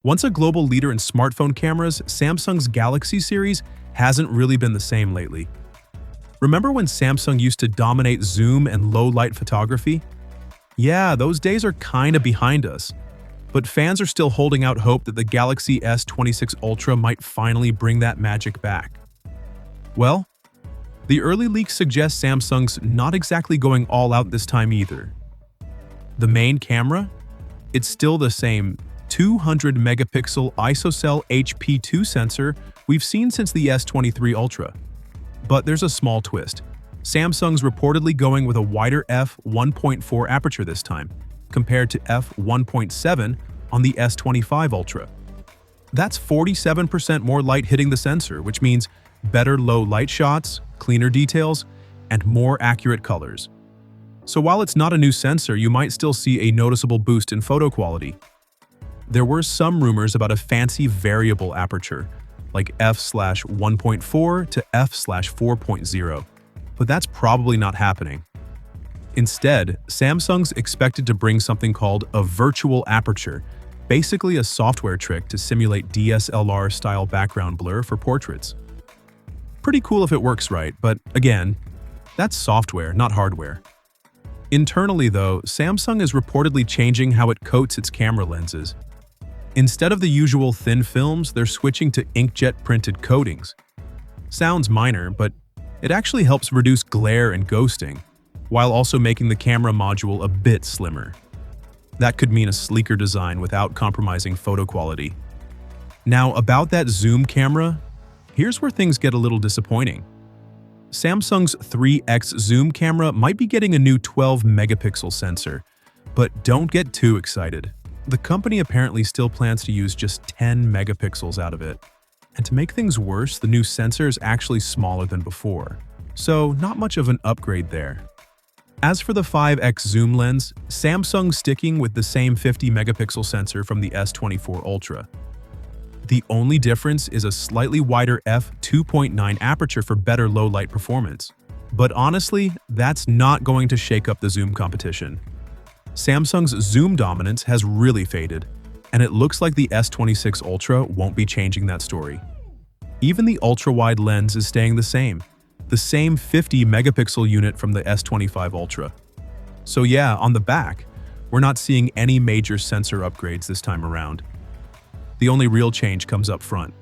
Once a global leader in smartphone cameras, Samsung's Galaxy series hasn't really been the same lately. Remember when Samsung used to dominate zoom and low-light photography? Yeah, those days are kinda behind us. But fans are still holding out hope that the Galaxy S26 Ultra might finally bring that magic back. Well, the early leaks suggest Samsung's not exactly going all out this time either. The main camera? It's still the same 200-megapixel ISOCELL HP2 sensor we've seen since the S23 Ultra. But there's a small twist. Samsung's reportedly going with a wider f1.4 aperture this time, compared to f1.7 on the S25 Ultra. That's 47% more light hitting the sensor, which means better low-light shots, cleaner details, and more accurate colors. So while it's not a new sensor, you might still see a noticeable boost in photo quality. There were some rumors about a fancy variable aperture, like f/1.4 to f/4.0, but that's probably not happening. Instead, Samsung's expected to bring something called a virtual aperture, basically a software trick to simulate DSLR-style background blur for portraits. Pretty cool if it works right, but again, that's software, not hardware. Internally, though, Samsung is reportedly changing how it coats its camera lenses. Instead of the usual thin films, they're switching to inkjet-printed coatings. Sounds minor, but it actually helps reduce glare and ghosting, while also making the camera module a bit slimmer. That could mean a sleeker design without compromising photo quality. Now, about that zoom camera, here's where things get a little disappointing. Samsung's 3x zoom camera might be getting a new 12-megapixel sensor, but don't get too excited. The company apparently still plans to use just 10 megapixels out of it. And to make things worse, the new sensor is actually smaller than before, so not much of an upgrade there. As for the 5x zoom lens, Samsung's sticking with the same 50-megapixel sensor from the S24 Ultra. The only difference is a slightly wider f2.9 aperture for better low-light performance. But honestly, that's not going to shake up the zoom competition. Samsung's zoom dominance has really faded, and it looks like the S26 Ultra won't be changing that story. Even the ultrawide lens is staying the same 50-megapixel unit from the S25 Ultra. So yeah, on the back, we're not seeing any major sensor upgrades this time around. The only real change comes up front.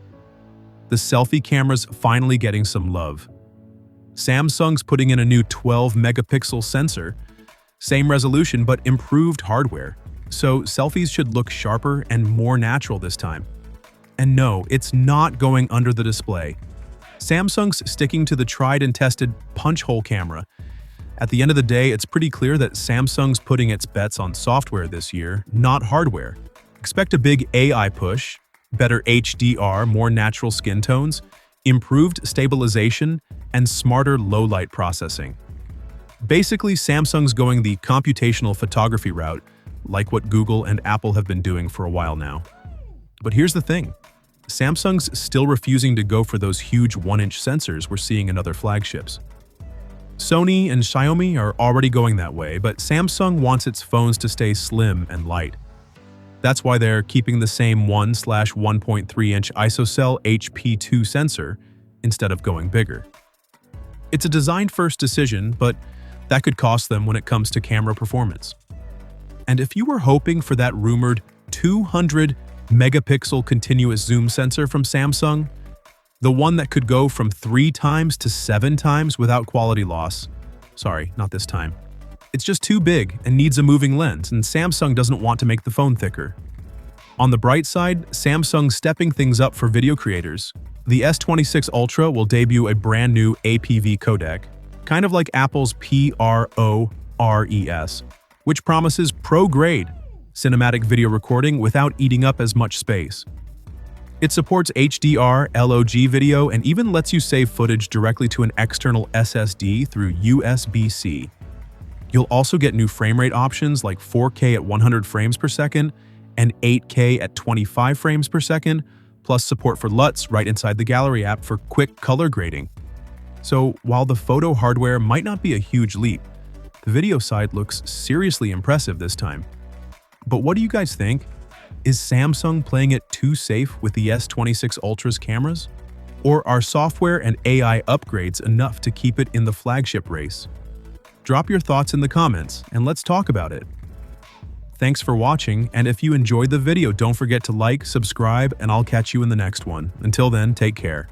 The selfie camera's finally getting some love. Samsung's putting in a new 12-megapixel sensor, same resolution but improved hardware, so selfies should look sharper and more natural this time. And no, it's not going under the display. Samsung's sticking to the tried and tested punch-hole camera. At the end of the day, it's pretty clear that Samsung's putting its bets on software this year, not hardware. Expect a big AI push, better HDR, more natural skin tones, improved stabilization, and smarter low-light processing. Basically, Samsung's going the computational photography route, like what Google and Apple have been doing for a while now. But here's the thing. Samsung's still refusing to go for those huge 1-inch sensors we're seeing in other flagships. Sony and Xiaomi are already going that way, but Samsung wants its phones to stay slim and light. That's why they're keeping the same 1/1.3-inch ISOCELL HP2 sensor instead of going bigger. It's a design-first decision, but that could cost them when it comes to camera performance. And if you were hoping for that rumored 200-megapixel continuous zoom sensor from Samsung, the one that could go from 3 times to 7 times without quality loss, sorry, not this time. It's just too big and needs a moving lens, and Samsung doesn't want to make the phone thicker. On the bright side, Samsung's stepping things up for video creators. The S26 Ultra will debut a brand new APV codec, kind of like Apple's PRORES, which promises pro-grade cinematic video recording without eating up as much space. It supports HDR, LOG video, and even lets you save footage directly to an external SSD through USB-C. You'll also get new frame rate options like 4K at 100 frames per second and 8K at 25 frames per second, plus support for LUTs right inside the Gallery app for quick color grading. So while the photo hardware might not be a huge leap, the video side looks seriously impressive this time. But what do you guys think? Is Samsung playing it too safe with the S26 Ultra's cameras? Or are software and AI upgrades enough to keep it in the flagship race? Drop your thoughts in the comments and let's talk about it. Thanks for watching, and if you enjoyed the video, don't forget to like, subscribe, and I'll catch you in the next one. Until then, take care.